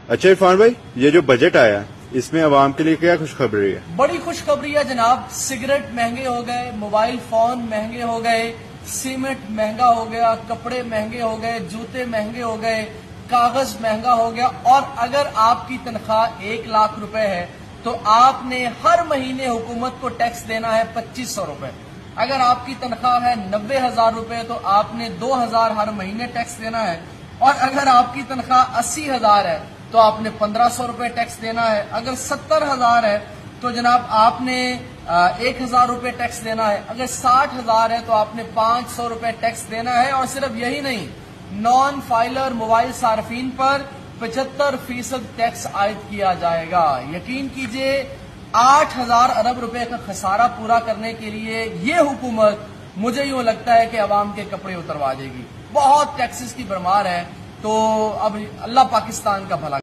اچھا عرفان بھائی، یہ جو بجٹ آیا اس میں عوام کے لیے کیا خوشخبری ہے؟ بڑی خوشخبری ہے جناب. سگریٹ مہنگے ہو گئے، موبائل فون مہنگے ہو گئے، سیمنٹ مہنگا ہو گیا، کپڑے مہنگے ہو گئے، جوتے مہنگے ہو گئے، کاغذ مہنگا ہو گیا. اور اگر آپ کی تنخواہ 1 لاکھ روپے ہے تو آپ نے ہر مہینے حکومت کو ٹیکس دینا ہے 2500 روپے. اگر آپ کی تنخواہ ہے 90,000 روپے تو آپ نے 2,000 ہر مہینے ٹیکس دینا ہے. اور اگر آپ کی تنخواہ 80,000 ہے تو آپ نے 1500 روپے ٹیکس دینا ہے. اگر 70,000 ہے تو جناب آپ نے 1,000 روپے ٹیکس دینا ہے. اگر 60,000 ہے تو آپ نے 500 روپے ٹیکس دینا ہے. اور صرف یہی نہیں، نان فائلر موبائل صارفین پر 75% ٹیکس عائد کیا جائے گا. یقین کیجئے 8,000 ارب روپے کا خسارہ پورا کرنے کے لیے یہ حکومت مجھے یوں لگتا ہے کہ عوام کے کپڑے اتروا دے گی. بہت ٹیکسز کی بھرمار ہے. تو اب اللہ پاکستان کا بھلا